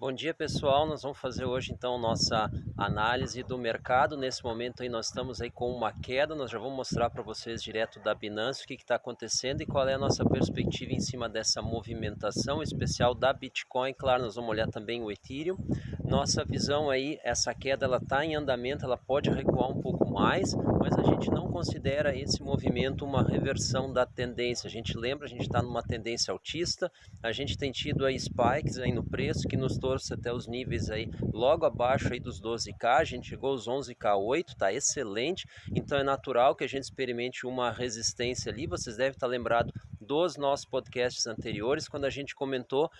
Bom dia pessoal, nós vamos fazer hoje então nossa análise do mercado. Nesse momento aí nós estamos aí com uma queda, nós já vamos mostrar para vocês direto da Binance o que está acontecendo e qual é a nossa perspectiva em cima dessa movimentação especial da Bitcoin. Claro, nós vamos olhar também o Ethereum. Nossa visão aí, essa queda ela está em andamento, ela pode recuar um pouco mais, mas a gente não considera esse movimento uma reversão da tendência. A gente lembra, a gente está numa tendência altista, a gente tem tido aí spikes aí no preço que nos trouxe até os níveis aí logo abaixo aí dos 12K, a gente chegou aos 11K8, tá excelente, então é natural que a gente experimente uma resistência ali. Vocês devem estar lembrados dos nossos podcasts anteriores, quando a gente comentou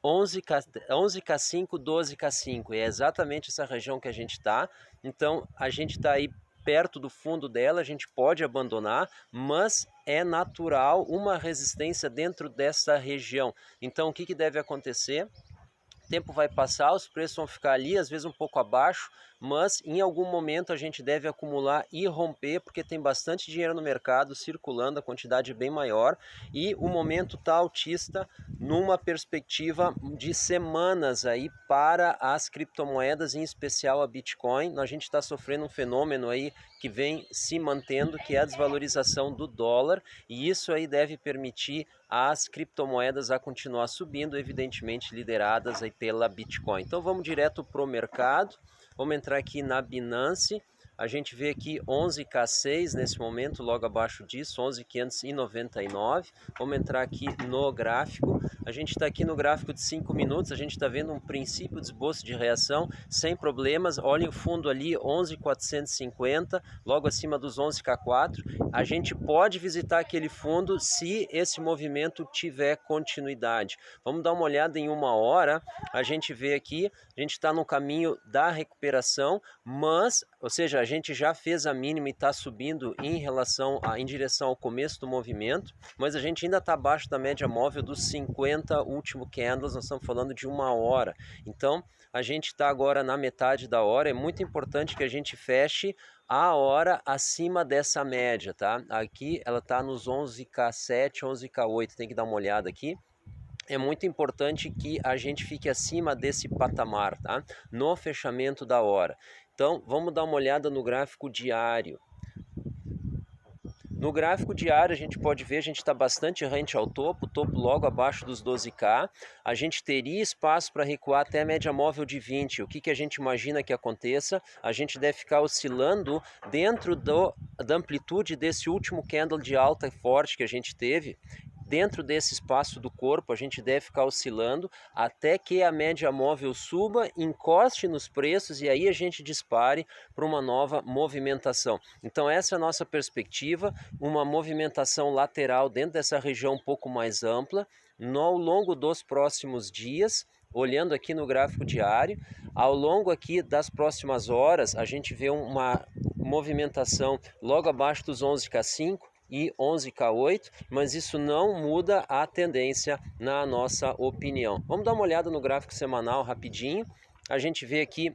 11K5, 12K5, é exatamente essa região que a gente está, então a gente está aí perto do fundo dela, a gente pode abandonar, mas é natural uma resistência dentro dessa região. Então o que deve acontecer? O tempo vai passar, os preços vão ficar ali, às vezes um pouco abaixo, mas em algum momento a gente deve acumular e romper, porque tem bastante dinheiro no mercado circulando, a quantidade é bem maior, e o momento está altista numa perspectiva de semanas aí para as criptomoedas, em especial a Bitcoin. A gente está sofrendo um fenômeno aí que vem se mantendo, que é a desvalorização do dólar, e isso aí deve permitir as criptomoedas a continuar subindo, evidentemente lideradas aí pela Bitcoin. Então vamos direto para o mercado, vamos entrar aqui na Binance. A gente vê aqui 11K6 nesse momento, logo abaixo disso, 11.599. Vamos entrar aqui no gráfico. A gente está aqui no gráfico de 5 minutos, a gente está vendo um princípio de esboço de reação sem problemas. Olhem o fundo ali, 11.450, logo acima dos 11K4. A gente pode visitar aquele fundo se esse movimento tiver continuidade. Vamos dar uma olhada em uma hora. A gente vê aqui, a gente está no caminho da recuperação, mas, ou seja, a gente já fez a mínima e está subindo em direção ao começo do movimento, mas a gente ainda está abaixo da média móvel dos 50 últimos candles. Nós estamos falando de uma hora. Então, a gente está agora na metade da hora. É muito importante que a gente feche a hora acima dessa média, tá? Aqui ela está nos 11K7, 11K8, tem que dar uma olhada aqui. É muito importante que a gente fique acima desse patamar, tá? No fechamento da hora. Então, vamos dar uma olhada no gráfico diário. No gráfico diário a gente pode ver, a gente está bastante rente ao topo, logo abaixo dos 12K. A gente teria espaço para recuar até a média móvel de 20. O que a gente imagina que aconteça? A gente deve ficar oscilando dentro da amplitude desse último candle de alta e forte que a gente teve. Dentro desse espaço do corpo, a gente deve ficar oscilando até que a média móvel suba, encoste nos preços e aí a gente dispare para uma nova movimentação. Então essa é a nossa perspectiva, uma movimentação lateral dentro dessa região um pouco mais ampla, ao longo dos próximos dias. Olhando aqui no gráfico diário, ao longo aqui das próximas horas, a gente vê uma movimentação logo abaixo dos 11K5, e 11K8, mas isso não muda a tendência na nossa opinião. Vamos dar uma olhada no gráfico semanal rapidinho. A gente vê aqui,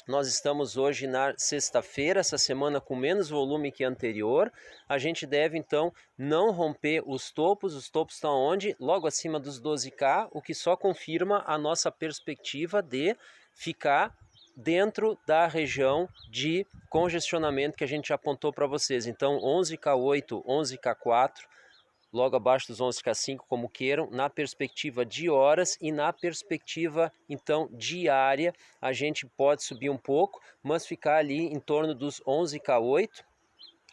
nós estamos hoje na sexta-feira, essa semana com menos volume que a anterior. A gente deve então não romper os topos estão onde? Logo acima dos 12K, o que só confirma a nossa perspectiva de ficar dentro da região de congestionamento que a gente apontou para vocês. Então 11K8, 11K4, logo abaixo dos 11K5, como queiram, na perspectiva de horas e na perspectiva, então, diária, a gente pode subir um pouco, mas ficar ali em torno dos 11K8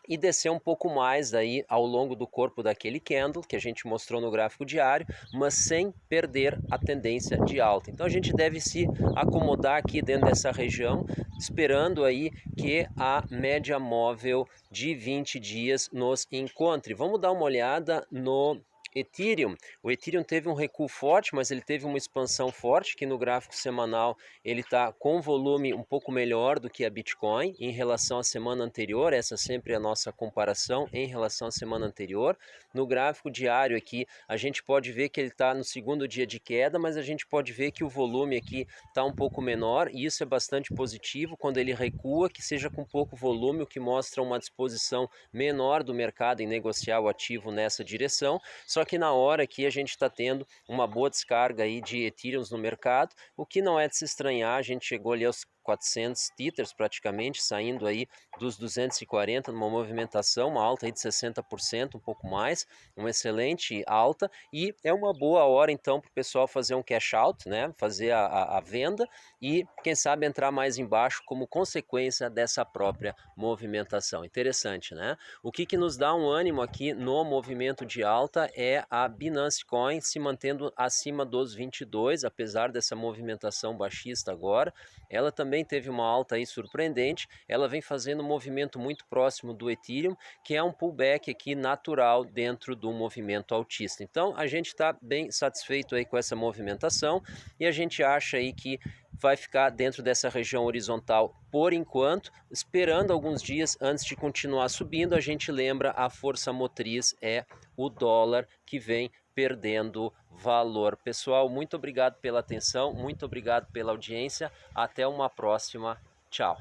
e descer um pouco mais daí ao longo do corpo daquele candle que a gente mostrou no gráfico diário, mas sem perder a tendência de alta. Então a gente deve se acomodar aqui dentro dessa região, esperando aí que a média móvel de 20 dias nos encontre. Vamos dar uma olhada no Ethereum. O Ethereum teve um recuo forte, mas ele teve uma expansão forte, que no gráfico semanal ele está com volume um pouco melhor do que a Bitcoin em relação à semana anterior. Essa sempre é a nossa comparação em relação à semana anterior. No gráfico diário aqui, a gente pode ver que ele está no segundo dia de queda, mas a gente pode ver que o volume aqui está um pouco menor, e isso é bastante positivo quando ele recua, que seja com pouco volume, o que mostra uma disposição menor do mercado em negociar o ativo nessa direção. Só que na hora aqui a gente está tendo uma boa descarga aí de Ethereum no mercado, o que não é de se estranhar, a gente chegou ali aos 400 tethers praticamente, saindo aí dos 240 numa movimentação, uma alta aí de 60%, um pouco mais, uma excelente alta, e é uma boa hora então para o pessoal fazer um cash out, né, fazer a venda e quem sabe entrar mais embaixo como consequência dessa própria movimentação. Interessante, né? O que nos dá um ânimo aqui no movimento de alta é a Binance Coin se mantendo acima dos 22, apesar dessa movimentação baixista agora. Ela também teve uma alta aí surpreendente, ela vem fazendo um movimento muito próximo do Ethereum, que é um pullback aqui natural dentro do movimento altista. Então a gente está bem satisfeito aí com essa movimentação e a gente acha aí que vai ficar dentro dessa região horizontal por enquanto, esperando alguns dias antes de continuar subindo. A gente lembra, a força motriz é o dólar, que vem perdendo valor. Pessoal, muito obrigado pela atenção, muito obrigado pela audiência, até uma próxima, tchau.